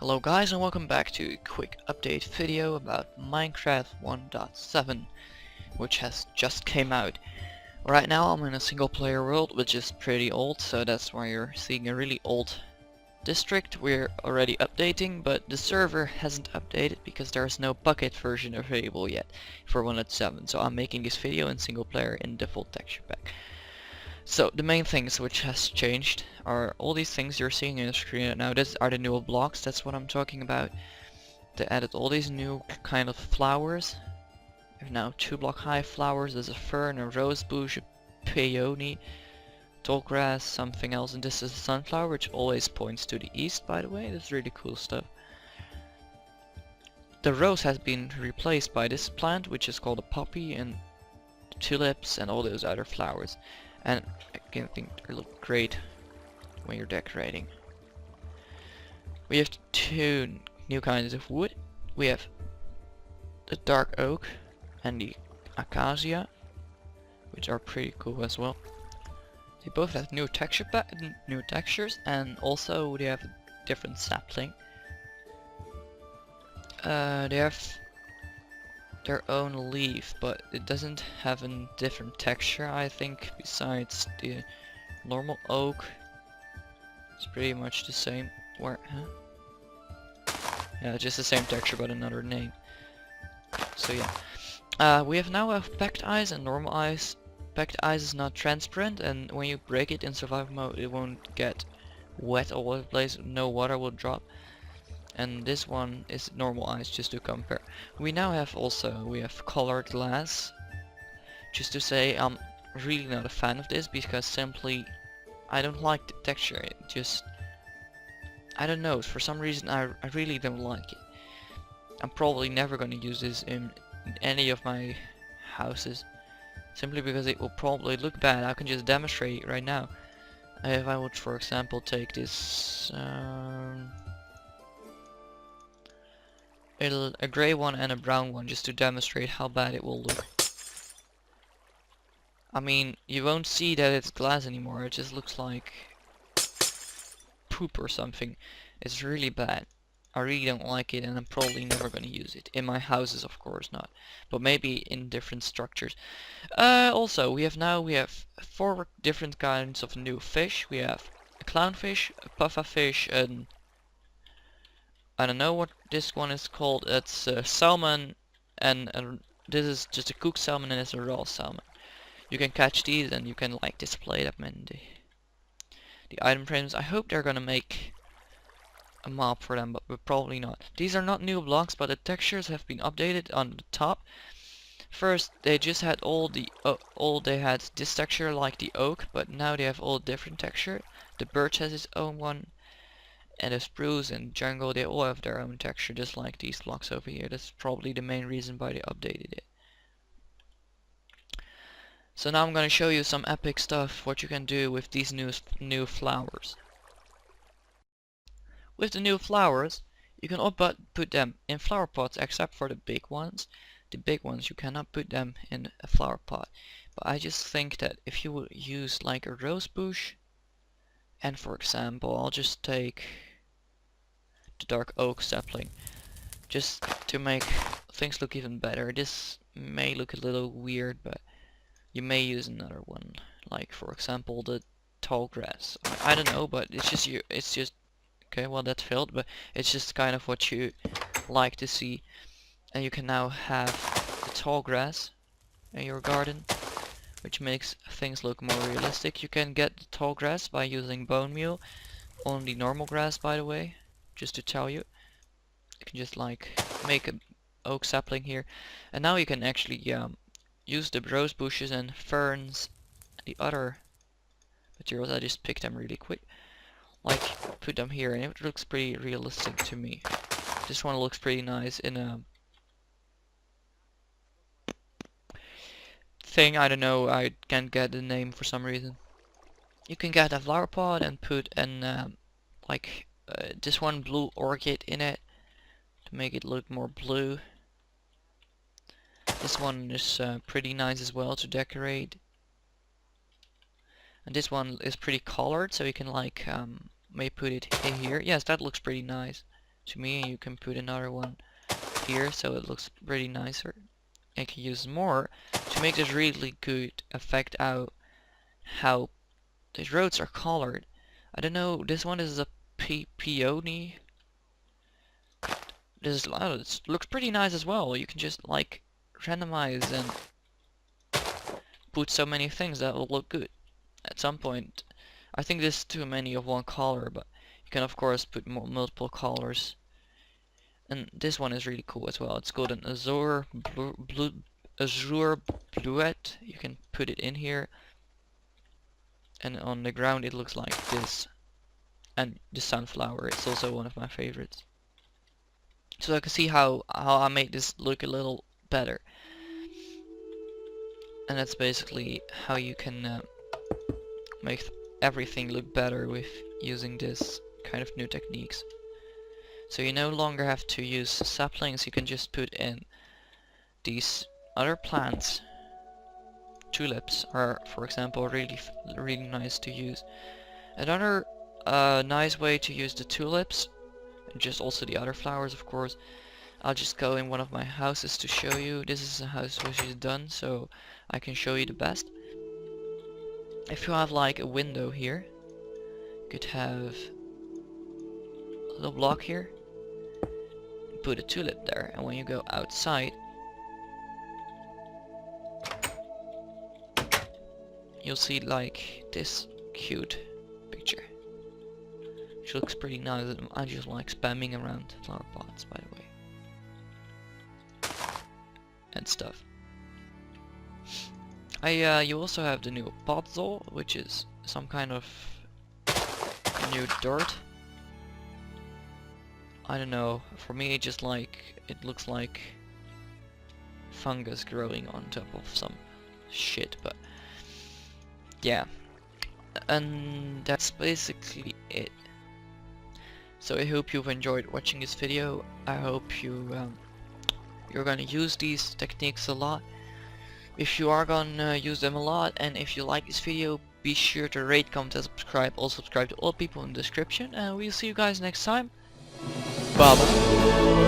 Hello guys and welcome back to a quick update video about Minecraft 1.7, which has just came out. Right now I'm in a single player world which is pretty old, so that's why you're seeing a really old district. We're already updating, but the server hasn't updated because there's no bucket version available yet for 1.7, so I'm making this video in single player in default texture pack. So the main things which has changed are all these things you're seeing on the screen now. These are the new blocks, that's what I'm talking about. They added all these new kind of flowers. We have now 2-block high flowers. There's a fern, a rose bush, a peony, tall grass, something else, and this is a sunflower which always points to the east, by the way. That's really cool stuff. The rose has been replaced by this plant which is called a poppy, and tulips and all those other flowers. And I think they look great when you're decorating. We have 2 new kinds of wood. We have the dark oak and the acacia, which are pretty cool as well. They both have new textures, and also they have a different sapling. They have their own leaf, but it doesn't have a different texture, I think, besides the normal oak. It's pretty much the same. Yeah, just the same texture but another name. So yeah. We have now packed ice and normal ice. Packed ice is not transparent, and when you break it in survival mode it won't get wet all over the place, no water will drop. And this one is normal ice, just to compare. We now have colored glass. Just to say, I'm really not a fan of this because simply I don't like the texture. It just, I don't know, for some reason I really don't like it. I'm probably never gonna use this in any of my houses, simply because it will probably look bad. I can just demonstrate it right now. If I would, for example, take this a grey one and a brown one, just to demonstrate how bad it will look. I mean, you won't see that it's glass anymore, it just looks like poop or something. It's really bad. I really don't like it, and I'm probably never gonna use it. In my houses, of course not, but maybe in different structures. Also, we have 4 different kinds of new fish. We have a clownfish, a pufferfish, and I don't know what this one is called. It's salmon, and this is just a cooked salmon, and it's a raw salmon. You can catch these and you can like display them in the item frames. I hope they're gonna make a mob for them, but probably not. These are not new blocks, but the textures have been updated on the top. First they just had they had this texture like the oak, but now they have all different texture. The birch has its own one, and the spruce and jungle, they all have their own texture, just like these blocks over here. That's probably the main reason why they updated it. So now I'm gonna show you some epic stuff, what you can do with these new flowers. With the new flowers, you can all but put them in flower pots, except for the big ones. The big ones, you cannot put them in a flower pot. But I just think that if you would use like a rose bush, and for example, I'll just take the dark oak sapling, just to make things look even better. This may look a little weird, but you may use another one, like for example the tall grass. I don't know, but it's just okay, well that failed, but it's just kind of what you like to see. And you can now have the tall grass in your garden, which makes things look more realistic. You can get the tall grass by using bone meal on the normal grass, by the way, just to tell you. You can just like make a oak sapling here, and now you can actually use the rose bushes and ferns, the other materials. I just picked them really quick, like put them here, and it looks pretty realistic to me. This one looks pretty nice in a thing, I don't know, I can't get the name for some reason. You can get a flower pot and put an this one blue orchid in it to make it look more blue. This one is pretty nice as well to decorate. And this one is pretty colored, so you can like may put it in here. Yes, that looks pretty nice. to me, and you can put another one here so it looks pretty nicer. I can use more to make this really good effect out how these roads are colored. I don't know, this one is a peony. This looks pretty nice as well. You can just like randomize and put so many things that will look good. At some point, I think there's too many of one color, but you can of course put multiple colors. And this one is really cool as well. It's called an Azure Bluette. You can put it in here, and on the ground it looks like this. And the sunflower is also one of my favorites. So I can see how I made this look a little better. And that's basically how you can make everything look better with using this kind of new techniques. So you no longer have to use saplings, you can just put in these other plants. Tulips are, for example, really nice to use. Another nice way to use the tulips, and just also the other flowers of course, I'll just go in one of my houses to show you. This is a house which is done, so I can show you the best. If you have like a window here, you could have a little block here, put a tulip there, and when you go outside, you'll see like this cute picture, which looks pretty nice. And I just like spamming around flower pots, by the way, and stuff. You also have the new Podzol, which is some kind of new dirt. I don't know, for me it looks like fungus growing on top of some shit, but yeah. And that's basically it. So I hope you've enjoyed watching this video. I hope you're gonna use these techniques a lot. If you are gonna use them a lot, and if you like this video, be sure to rate, comment and subscribe. Also subscribe to all people in the description, and we'll see you guys next time. Bye bye.